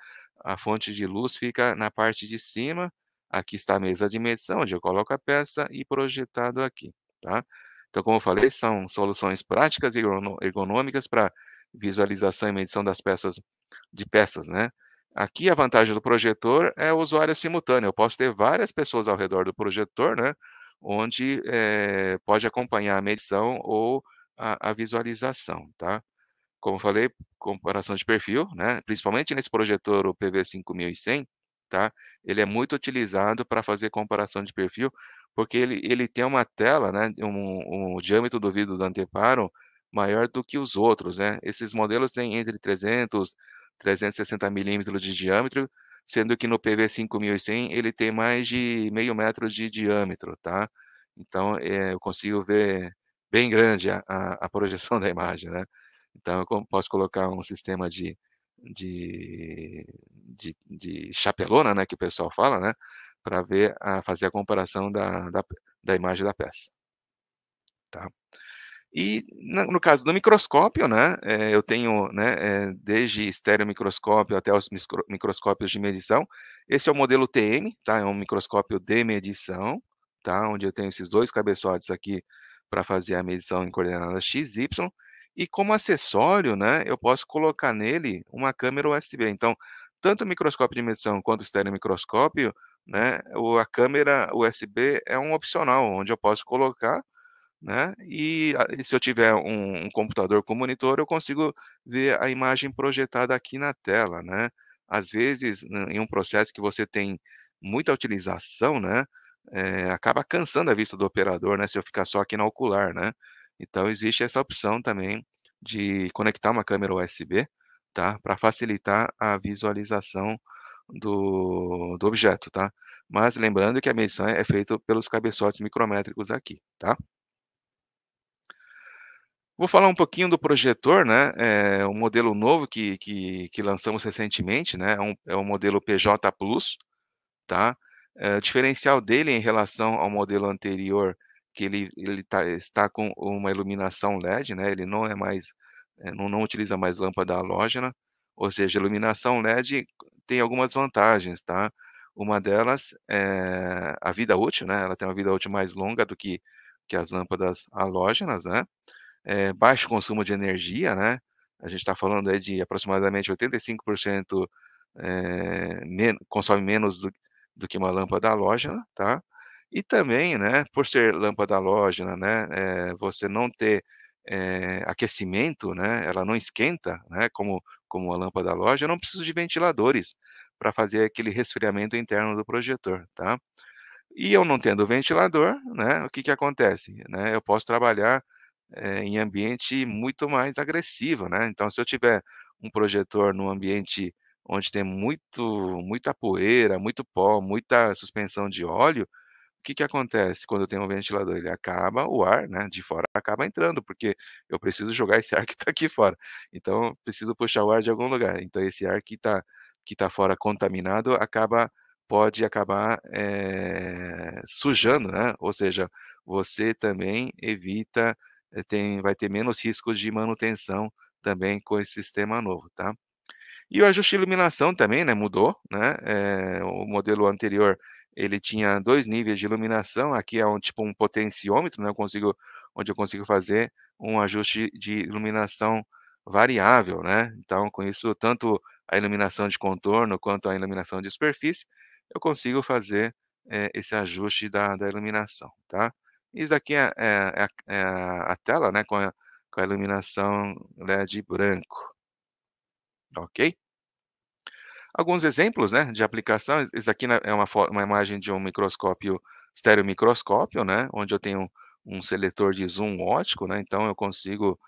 a fonte de luz fica na parte de cima, aqui está a mesa de medição, onde eu coloco a peça e projetado aqui, tá. Então, como eu falei, são soluções práticas e ergonômicas para visualização e medição das peças, né. Aqui a vantagem do projetor é o usuário simultâneo, eu posso ter várias pessoas ao redor do projetor, né, onde, pode acompanhar a medição ou a visualização, tá. Como eu falei, comparação de perfil, né, principalmente nesse projetor o PV5100, tá, ele é muito utilizado para fazer comparação de perfil, porque ele tem uma tela, né, um diâmetro do vidro do anteparo maior do que os outros, né. Esses modelos têm entre 300, 360 milímetros de diâmetro, sendo que no PV5100 ele tem mais de meio metro de diâmetro, tá. Então, eu consigo ver bem grande a projeção da imagem, né. Então eu posso colocar um sistema de chapelona, né, que o pessoal fala, né, para fazer a comparação da imagem da peça, tá. E no caso do microscópio, né, eu tenho, né, desde estereomicroscópio até os microscópios de medição. Esse é o modelo TM, tá, é um microscópio de medição, tá, onde eu tenho esses 2 cabeçotes aqui para fazer a medição em coordenadas x, y, e como acessório, né, eu posso colocar nele uma câmera USB. Então, tanto o microscópio de medição quanto o estereomicroscópio, né, a câmera USB é um opcional, onde eu posso colocar, né, e se eu tiver um computador com monitor, eu consigo ver a imagem projetada aqui na tela, né. Às vezes, em um processo que você tem muita utilização, né, acaba cansando a vista do operador, né, se eu ficar só aqui na ocular, né. Então existe essa opção também de conectar uma câmera USB, tá, para facilitar a visualização do objeto, tá. Mas lembrando que a medição é feita pelos cabeçotes micrométricos aqui, tá. Vou falar um pouquinho do projetor, né, um modelo novo que lançamos recentemente, né, é um modelo PJ Plus, tá. O diferencial dele em relação ao modelo anterior, que está com uma iluminação LED, né, ele não é mais, não utiliza mais lâmpada halógena, ou seja, iluminação LED tem algumas vantagens, tá. Uma delas é a vida útil, né, ela tem uma vida útil mais longa do que as lâmpadas halógenas, né. Baixo consumo de energia, né, a gente está falando aí de aproximadamente 85%, consome menos do que uma lâmpada halógena, tá. E também, né, por ser lâmpada halógena, né, você não ter, aquecimento, né, ela não esquenta, né, como a lâmpada halógena, eu não preciso de ventiladores para fazer aquele resfriamento interno do projetor, tá. E eu não tendo ventilador, né, o que que acontece, né, eu posso trabalhar, em ambiente muito mais agressivo, né. Então se eu tiver um projetor num ambiente onde tem muita poeira, muito pó, muita suspensão de óleo, o que que acontece quando eu tenho um ventilador? Ele acaba o ar, né, de fora acaba entrando, porque eu preciso jogar esse ar que está aqui fora. Então, eu preciso puxar o ar de algum lugar. Então esse ar que tá fora contaminado pode acabar, sujando, né, ou seja, você também evita, vai ter menos riscos de manutenção também com esse sistema novo, tá. E o ajuste de iluminação também, né, mudou, né, o modelo anterior, ele tinha 2 níveis de iluminação, aqui é tipo um potenciômetro, né, onde eu consigo fazer um ajuste de iluminação variável, né. Então com isso, tanto a iluminação de contorno, quanto a iluminação de superfície, eu consigo fazer, esse ajuste da iluminação, tá. Isso aqui é a tela, né, com a iluminação LED branco, ok? Alguns exemplos, né, de aplicação, esse aqui, né, é uma imagem de um microscópio estereomicroscópio, né, onde eu tenho um seletor de zoom ótico, né, então eu consigo,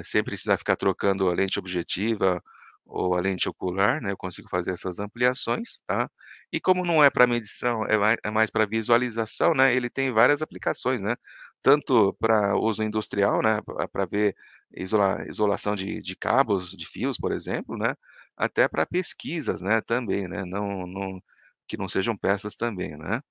sem precisar ficar trocando a lente objetiva ou a lente ocular, né, eu consigo fazer essas ampliações, tá. E como não é para medição, é mais para visualização, né, ele tem várias aplicações, né, tanto para uso industrial, né, para ver isolação de cabos, de fios, por exemplo, né, até para pesquisas, né, também, né, não que não sejam peças também, né.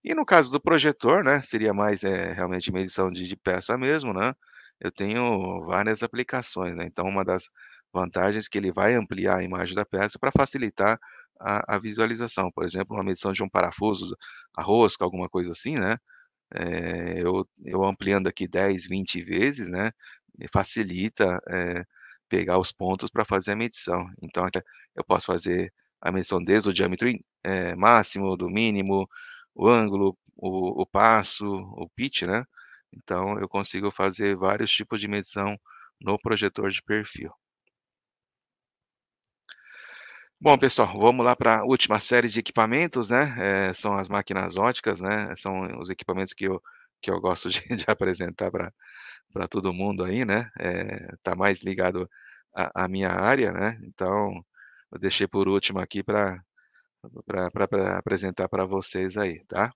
E no caso do projetor, né, seria mais, realmente medição de peça mesmo, né, eu tenho várias aplicações, né, então uma das vantagens é que ele vai ampliar a imagem da peça para facilitar a visualização, por exemplo, uma medição de um parafuso, a rosca, alguma coisa assim, né, eu ampliando aqui 10, 20 vezes, né, me facilita, pegar os pontos para fazer a medição. Então aqui eu posso fazer a medição desde o diâmetro máximo, do mínimo, o ângulo, o passo, o pitch, né. Então eu consigo fazer vários tipos de medição no projetor de perfil. Bom, pessoal, vamos lá para a última série de equipamentos, né, são as máquinas óticas, né, são os equipamentos que eu gosto de apresentar para todo mundo aí, né, tá mais ligado à minha área, né, então eu deixei por último aqui para apresentar para vocês aí, tá.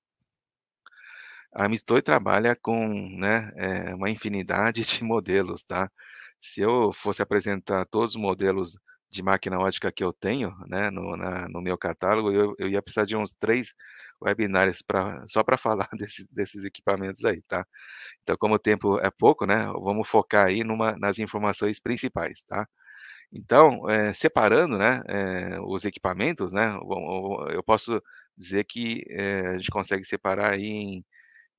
A Mitoy trabalha com, né, uma infinidade de modelos, tá. Se eu fosse apresentar todos os modelos de máquina ótica que eu tenho, né, no meu catálogo, eu ia precisar de uns 3 webinários só para falar desses equipamentos aí, tá. Então como o tempo é pouco, né, vamos focar aí nas informações principais, tá. Então, separando, né, os equipamentos, né, eu posso dizer que, a gente consegue separar aí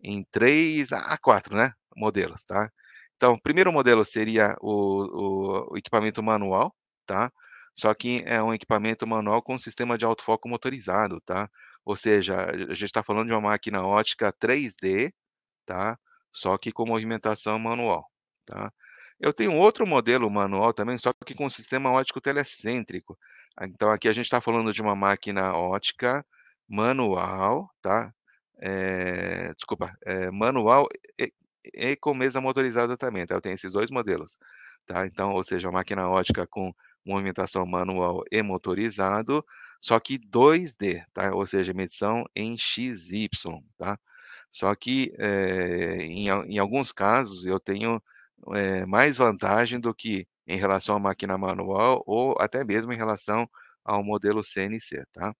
em 3 a 4, né, modelos, tá. Então, o primeiro modelo seria o equipamento manual, tá, só que é um equipamento manual com sistema de autofoco motorizado, tá. Ou seja, a gente está falando de uma máquina ótica 3D, tá, só que com movimentação manual, tá. Eu tenho outro modelo manual também, só que com sistema ótico telecêntrico. Então aqui a gente está falando de uma máquina ótica manual, tá, desculpa, manual e com mesa motorizada também, tá, eu tenho esses 2 modelos, tá. Então, ou seja, a máquina ótica com movimentação manual e motorizado, só que 2D, tá, ou seja, medição em XY, tá. Só que, em alguns casos eu tenho, mais vantagem do que em relação à máquina manual ou até mesmo em relação ao modelo CNC, tá.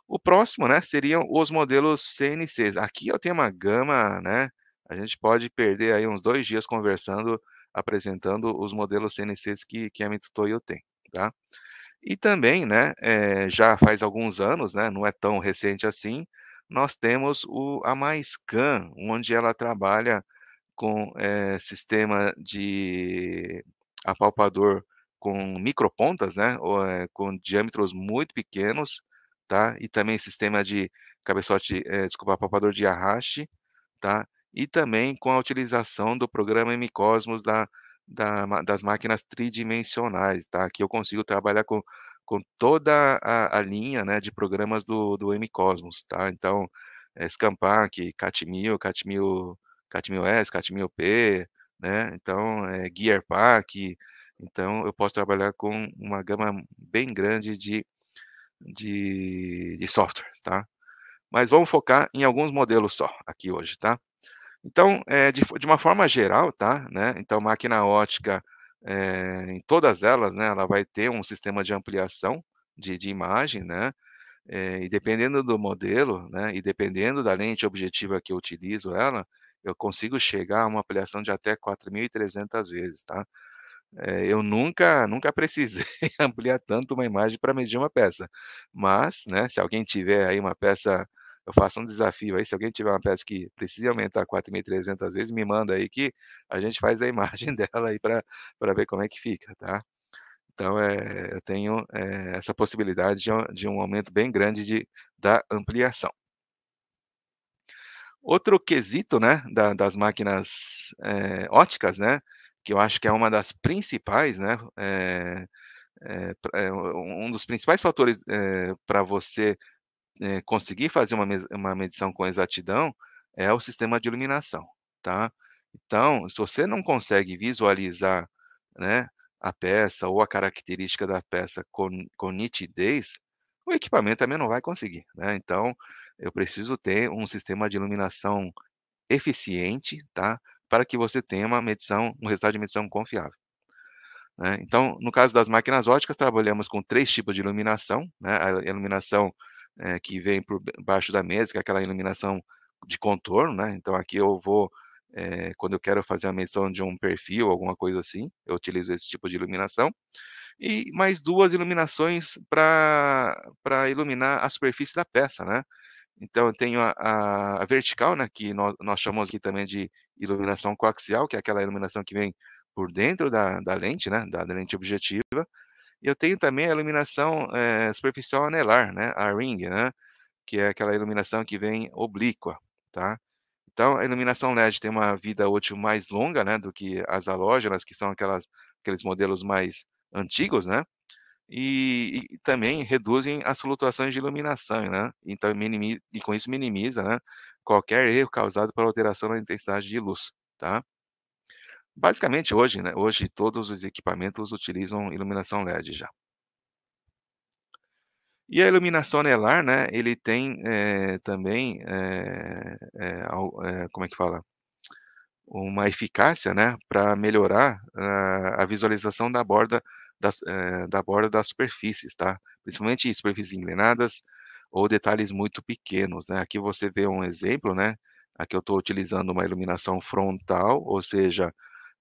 O próximo, né, seriam os modelos CNCs. Aqui eu tenho uma gama, né, a gente pode perder aí uns 2 dias conversando, apresentando os modelos CNCs que a Mitutoyo tem, tá. E também, né, já faz alguns anos, né, não é tão recente assim, nós temos a MyScan, onde ela trabalha com, sistema de apalpador com micropontas, né, ou, com diâmetros muito pequenos, tá, e também sistema de cabeçote, desculpa, apalpador de arraste, tá, e também com a utilização do programa MCosmos das máquinas tridimensionais, tá, que eu consigo trabalhar com toda a linha, né, de programas do MCosmos, tá. Então, Scanpack, Cat1000S, Cat1000P, né, então, GearPack, então eu posso trabalhar com uma gama bem grande de softwares, tá. Mas vamos focar em alguns modelos só, aqui hoje, tá. Então, de uma forma geral, tá, né, então máquina ótica, em todas elas, né, ela vai ter um sistema de ampliação de imagem, né, e dependendo do modelo, né, e dependendo da lente objetiva que eu utilizo ela, eu consigo chegar a uma ampliação de até 4.300 vezes, tá. Eu nunca precisei ampliar tanto uma imagem para medir uma peça, mas, né, se alguém tiver aí uma peça, eu faço um desafio aí, se alguém tiver uma peça que precisa aumentar 4.300 vezes, me manda aí que a gente faz a imagem dela aí para ver como é que fica, tá. Então, eu tenho, essa possibilidade de um aumento bem grande da ampliação. Outro quesito, né, das máquinas, óticas, né, que eu acho que é uma das principais, né, um dos principais fatores, para você, conseguir fazer uma medição com exatidão, é o sistema de iluminação, tá. Então, se você não consegue visualizar, né, a peça ou a característica da peça com nitidez, o equipamento também não vai conseguir, né. Então, eu preciso ter um sistema de iluminação eficiente, tá, para que você tenha um resultado de medição confiável, né. Então, no caso das máquinas óticas, trabalhamos com 3 tipos de iluminação, né, a iluminação, que vem por baixo da mesa, que é aquela iluminação de contorno, né, então aqui eu vou, quando eu quero fazer a medição de um perfil, alguma coisa assim, eu utilizo esse tipo de iluminação, e mais 2 iluminações para iluminar a superfície da peça, né. Então eu tenho a vertical, né, que nós chamamos aqui também de iluminação coaxial, que é aquela iluminação que vem por dentro da lente, né, da lente objetiva, e eu tenho também a iluminação, superficial anelar, né, a ring, né, que é aquela iluminação que vem oblíqua, tá. Então a iluminação LED tem uma vida útil mais longa, né, do que as halógenas, que são aqueles modelos mais antigos, né, e também reduzem as flutuações de iluminação, né, então e com isso minimiza, né, qualquer erro causado pela alteração na intensidade de luz, tá. Basicamente hoje todos os equipamentos utilizam iluminação LED já. E a iluminação anelar, né, ele tem, também, como é que fala? Uma eficácia, né, para melhorar a visualização da borda das superfícies, tá. Principalmente em superfícies inclinadas ou detalhes muito pequenos, né. Aqui você vê um exemplo, né, aqui eu estou utilizando uma iluminação frontal, ou seja,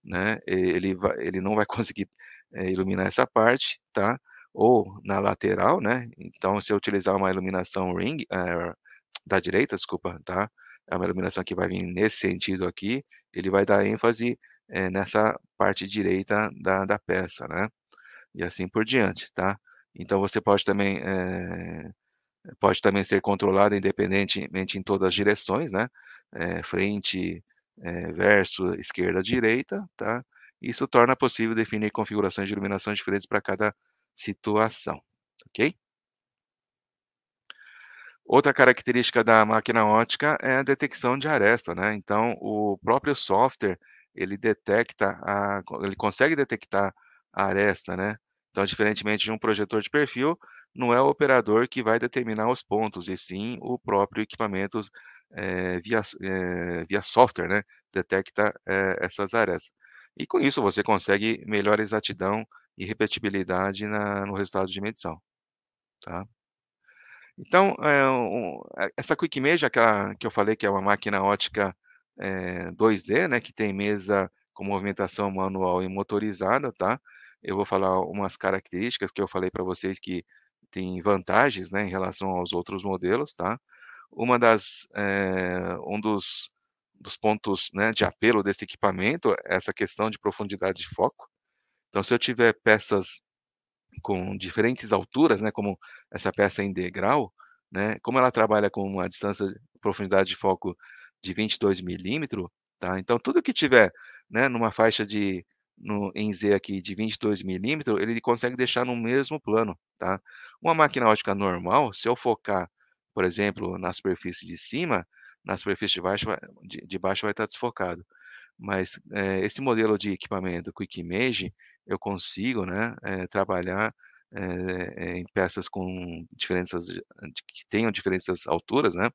né, ele não vai conseguir, iluminar essa parte, tá. Ou na lateral, né, então se eu utilizar uma iluminação da direita, desculpa, tá, é uma iluminação que vai vir nesse sentido aqui, ele vai dar ênfase, nessa parte direita da peça, né, e assim por diante, tá. Então você pode também ser controlada independentemente em todas as direções, né, frente, verso, esquerda, direita, tá. Isso torna possível definir configurações de iluminação diferentes para cada situação, ok? Outra característica da máquina ótica é a detecção de aresta, né, então o próprio software, ele consegue detectar a aresta, né, então diferentemente de um projetor de perfil, não é o operador que vai determinar os pontos, e sim o próprio equipamento, via software, né, detecta, essas arestas. E com isso você consegue melhor exatidão e repetibilidade no resultado de medição, tá. Então, essa Quick Measure que eu falei que é uma máquina ótica, 2D, né, que tem mesa com movimentação manual e motorizada, tá. eu vou falar umas características que eu falei para vocês que tem vantagens, né, em relação aos outros modelos, tá. Uma das, um dos pontos, né, de apelo desse equipamento é essa questão de profundidade de foco. Então se eu tiver peças com diferentes alturas, né, como essa peça em degrau, né, como ela trabalha com uma distância profundidade de foco de 22 milímetros, tá, então tudo que tiver, né, numa faixa de no em Z aqui de 22 milímetros, ele consegue deixar no mesmo plano, tá. Uma máquina ótica normal, se eu focar, por exemplo, na superfície de cima, na superfície de baixo vai estar desfocado. Mas, esse modelo de equipamento Quick Image, eu consigo, né, trabalhar, em peças com diferenças que tenham diferentes alturas, né,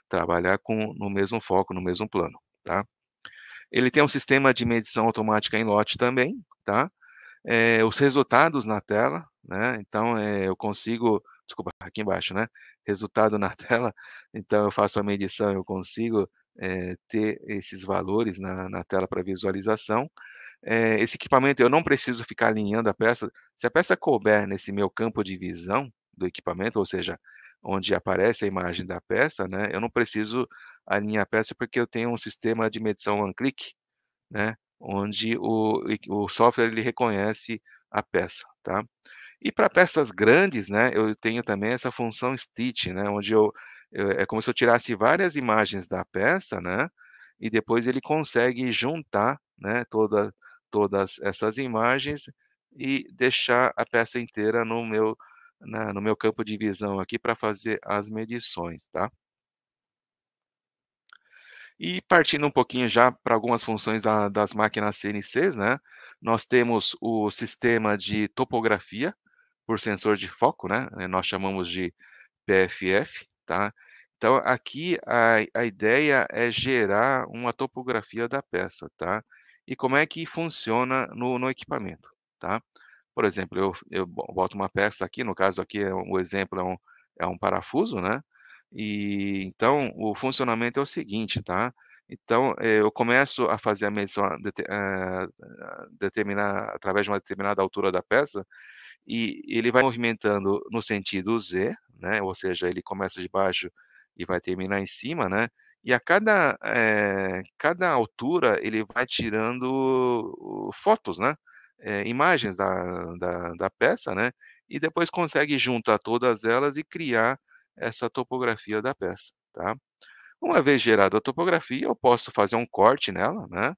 trabalhar com no mesmo foco, no mesmo plano, tá. Ele tem um sistema de medição automática em lote também, tá. Os resultados na tela, né, então, eu consigo desculpa, aqui embaixo, né, resultado na tela, então eu faço a medição, eu consigo, ter esses valores na tela para visualização. Esse equipamento eu não preciso ficar alinhando a peça, se a peça couber nesse meu campo de visão do equipamento, ou seja, onde aparece a imagem da peça, né, eu não preciso alinhar a peça, porque eu tenho um sistema de medição one click, né, onde o software ele reconhece a peça, tá. E para peças grandes, né, eu tenho também essa função stitch, né, onde é como se eu tirasse várias imagens da peça, né, e depois ele consegue juntar, né, todas essas imagens e deixar a peça inteira no meu campo de visão aqui para fazer as medições, tá. E partindo um pouquinho já para algumas funções das máquinas CNCs, né, nós temos o sistema de topografia por sensor de foco, né, nós chamamos de PFF, tá. Então aqui a ideia é gerar uma topografia da peça, tá. E como é que funciona no equipamento, tá. Por exemplo, eu boto uma peça aqui, no caso aqui o exemplo é um parafuso, né, e então o funcionamento é o seguinte, tá. Então, eu começo a fazer a medição, determinar através de uma determinada altura da peça, e ele vai movimentando no sentido Z, né, ou seja, ele começa de baixo e vai terminar em cima, né, e a cada altura ele vai tirando fotos, né, imagens da peça, né, e depois consegue juntar todas elas e criar essa topografia da peça, tá. Uma vez gerada a topografia, eu posso fazer um corte nela, né,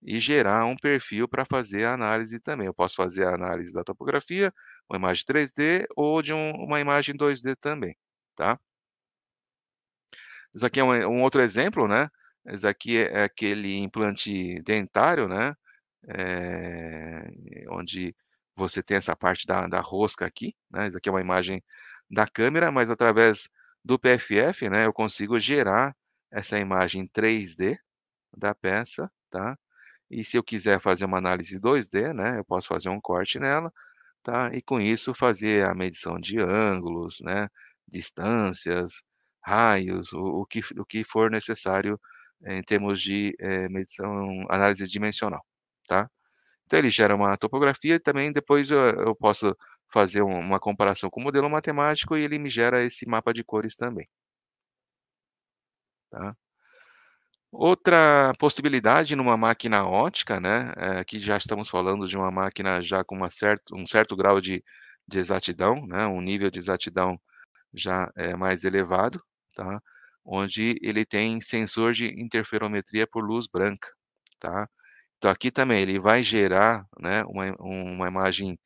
e gerar um perfil para fazer a análise também. Eu posso fazer a análise da topografia, uma imagem 3D ou de uma imagem 2D também, tá. Isso aqui é um outro exemplo, né, isso aqui é aquele implante dentário, né, onde você tem essa parte da rosca aqui, né, isso aqui é uma imagem da câmera, mas através do PFF, né, eu consigo gerar essa imagem 3D da peça, tá. E se eu quiser fazer uma análise 2D, né, eu posso fazer um corte nela, tá, e com isso fazer a medição de ângulos, né, distâncias, raios, o que for necessário, em termos de, medição análise dimensional, tá. Então ele gera uma topografia e também depois eu posso fazer uma comparação com o modelo matemático e ele me gera esse mapa de cores também, tá. Outra possibilidade numa máquina ótica, né, aqui já estamos falando de uma máquina já com um certo grau de exatidão, né, um nível de exatidão já, mais elevado, tá, onde ele tem sensor de interferometria por luz branca, tá. Então aqui também ele vai gerar, né, uma imagem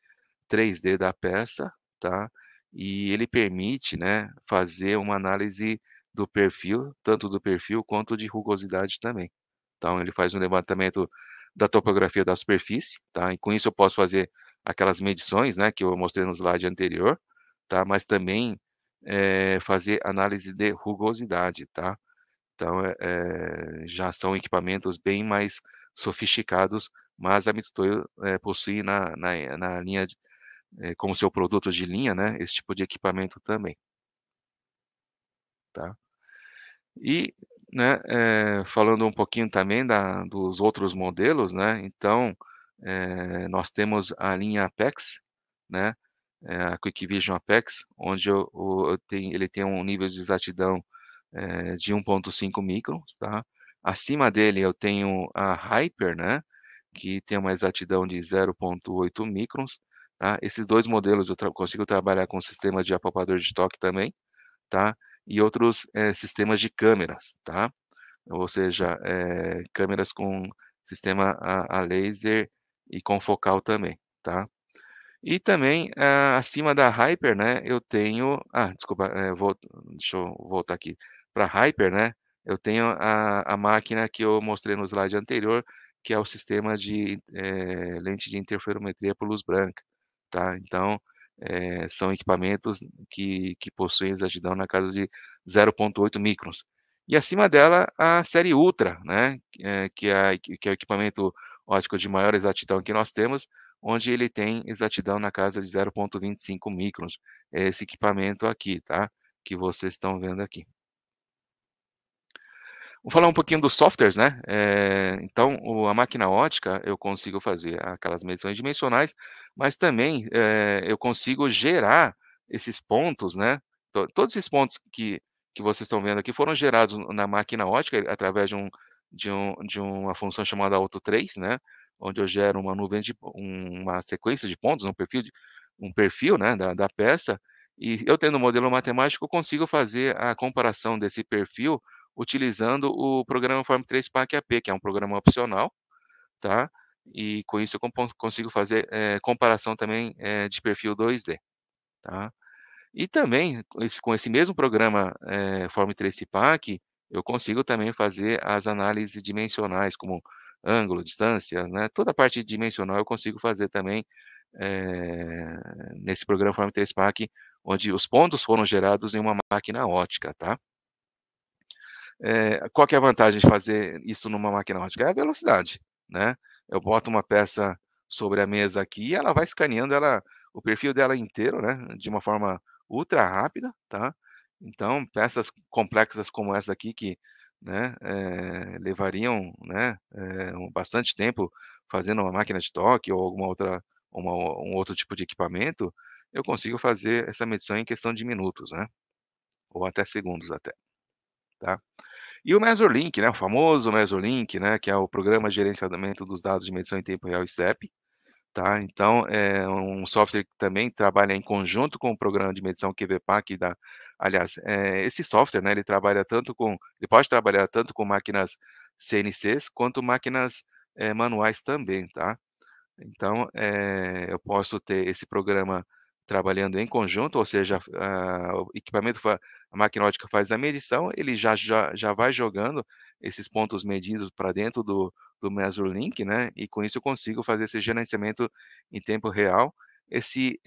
3D da peça, tá, e ele permite, né, fazer uma análise do perfil, tanto do perfil quanto de rugosidade também. Então ele faz um levantamento da topografia da superfície, tá, e com isso eu posso fazer aquelas medições, né, que eu mostrei no slide anterior, tá, mas também, fazer análise de rugosidade, tá. Então, já são equipamentos bem mais sofisticados, mas a Mitsui, possui na linha como seu produto de linha, né, esse tipo de equipamento também, tá. E, né, falando um pouquinho também dos outros modelos, né, então, nós temos a linha Apex, né, a Quick Vision Apex, onde ele tem um nível de exatidão, de 1.5 microns, tá. Acima dele eu tenho a Hyper, né, que tem uma exatidão de 0.8 microns, tá. Esses 2 modelos eu consigo trabalhar com sistema de apalpador de toque também, tá, e outros, sistemas de câmeras, tá. Ou seja, câmeras com sistema a laser e com focal também, tá. E também, acima da Hyper, né, eu tenho desculpa, deixa eu voltar aqui. Para Hyper, né, eu tenho a máquina que eu mostrei no slide anterior, que é o sistema de, lente de interferometria por luz branca, tá. Então, são equipamentos que possuem exatidão na casa de 0.8 microns. E acima dela, a série Ultra, né, que é o equipamento óptico de maior exatidão que nós temos, onde ele tem exatidão na casa de 0.25 microns. É esse equipamento aqui, tá, que vocês estão vendo aqui. Vou falar um pouquinho dos softwares, né, então a máquina ótica, eu consigo fazer aquelas medições dimensionais, mas também, eu consigo gerar esses pontos, né, todos esses pontos que vocês estão vendo aqui foram gerados na máquina ótica através de uma função chamada Auto3, né, onde eu gero uma nuvem uma sequência de pontos, um perfil, né, da peça, e eu tendo um modelo matemático, eu consigo fazer a comparação desse perfil utilizando o programa Form3 Pack AP, que é um programa opcional, tá, e com isso eu consigo fazer, comparação também, de perfil 2D, tá. E também, com esse mesmo programa, Form3 Pack, eu consigo também fazer as análises dimensionais, como ângulo, distância, né, toda a parte dimensional eu consigo fazer também, nesse programa Form3 Pack, onde os pontos foram gerados em uma máquina ótica, tá. Qual que é a vantagem de fazer isso numa máquina ótica? É a velocidade, né. Eu boto uma peça sobre a mesa aqui e ela vai escaneando o perfil dela inteiro, né, de uma forma ultra rápida, tá. Então, peças complexas como essa daqui que, né, levariam, né, bastante tempo fazendo uma máquina de toque ou alguma outra um outro tipo de equipamento, eu consigo fazer essa medição em questão de minutos, né, ou até segundos até, tá. E o Mesorlink, né, o famoso Mesorlink, né, que é o Programa de Gerenciamento dos Dados de Medição em Tempo Real ICEP, tá. Então é um software que também trabalha em conjunto com o programa de medição QVPAC aliás, esse software, né, ele pode trabalhar tanto com máquinas CNCs quanto máquinas, manuais também, tá. Então, eu posso ter esse programa trabalhando em conjunto, ou seja, o equipamento a máquina ótica faz a medição, ele já vai jogando esses pontos medidos para dentro do Mesurlink, né, e com isso eu consigo fazer esse gerenciamento em tempo real. Esses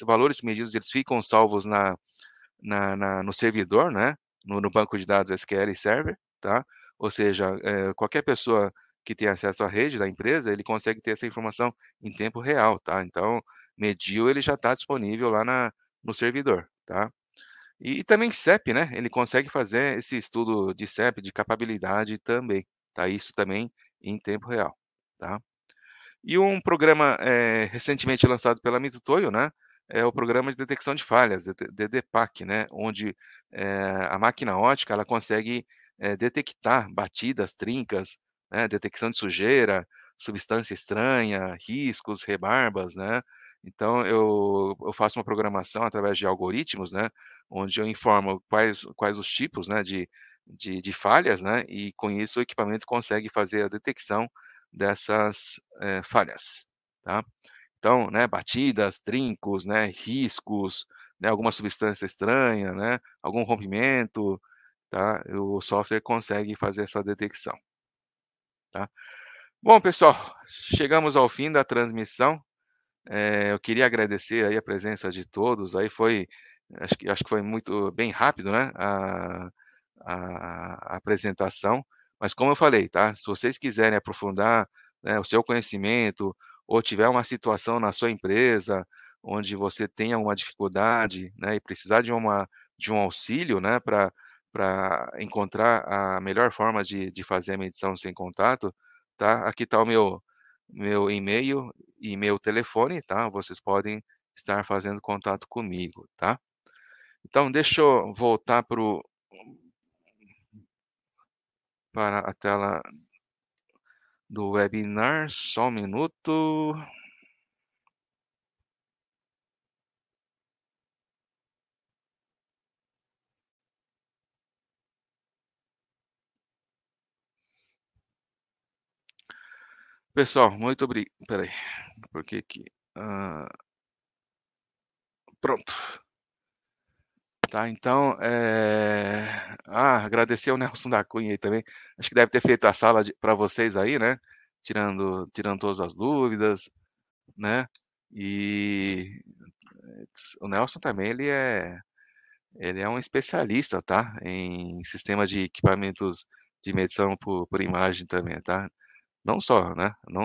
valores medidos, eles ficam salvos no servidor, né, no banco de dados SQL Server, tá. Ou seja, qualquer pessoa que tem acesso à rede da empresa, ele consegue ter essa informação em tempo real, tá. Então, mediu, ele já está disponível lá no servidor, tá. E também CEP, né, ele consegue fazer esse estudo de CEP, de capabilidade também, tá. Isso também em tempo real, tá. E um programa, recentemente lançado pela Mitutoyo, né, é o programa de detecção de falhas, DDPAC, né, onde, a máquina ótica ela consegue, detectar batidas, trincas, né, detecção de sujeira, substância estranha, riscos, rebarbas, né. Então eu faço uma programação através de algoritmos, né, onde eu informo quais os tipos, né, de falhas, né, e com isso o equipamento consegue fazer a detecção dessas, falhas, tá. Então, né, batidas, trincos, né, riscos, né, alguma substância estranha, né, algum rompimento, tá, o software consegue fazer essa detecção, tá. Bom pessoal, chegamos ao fim da transmissão, eu queria agradecer aí a presença de todos, aí acho que foi bem rápido, né, a apresentação, mas como eu falei, tá, se vocês quiserem aprofundar, né, o seu conhecimento, ou tiver uma situação na sua empresa, onde você tenha uma dificuldade, né, e precisar de um auxílio, né, para encontrar a melhor forma de fazer a medição sem contato, tá, aqui está meu e-mail e meu telefone, tá, vocês podem estar fazendo contato comigo, tá. Então deixa eu voltar para a tela do webinar, só um minuto. Pessoal, muito obri espera aí, por que que hã, pronto. Tá, então, agradecer ao Nelson da Cunha aí também, acho que deve ter feito a sala para vocês aí, né, tirando todas as dúvidas, né, e o Nelson também ele é um especialista, tá, em sistema de equipamentos de medição por imagem também, tá. Não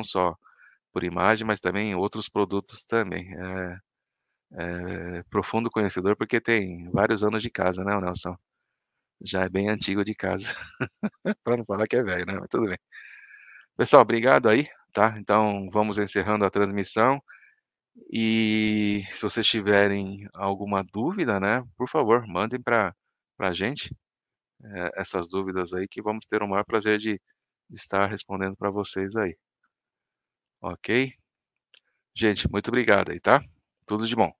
só por imagem, mas também outros produtos também. Profundo conhecedor, porque tem vários anos de casa, né, o Nelson. Já é bem antigo de casa, para não falar que é velho, né, mas tudo bem. Pessoal, obrigado aí, tá. Então vamos encerrando a transmissão, e se vocês tiverem alguma dúvida, né, por favor, mandem pra gente, essas dúvidas aí, que vamos ter o maior prazer de estar respondendo para vocês aí, ok? Gente, muito obrigado aí, tá? Tudo de bom.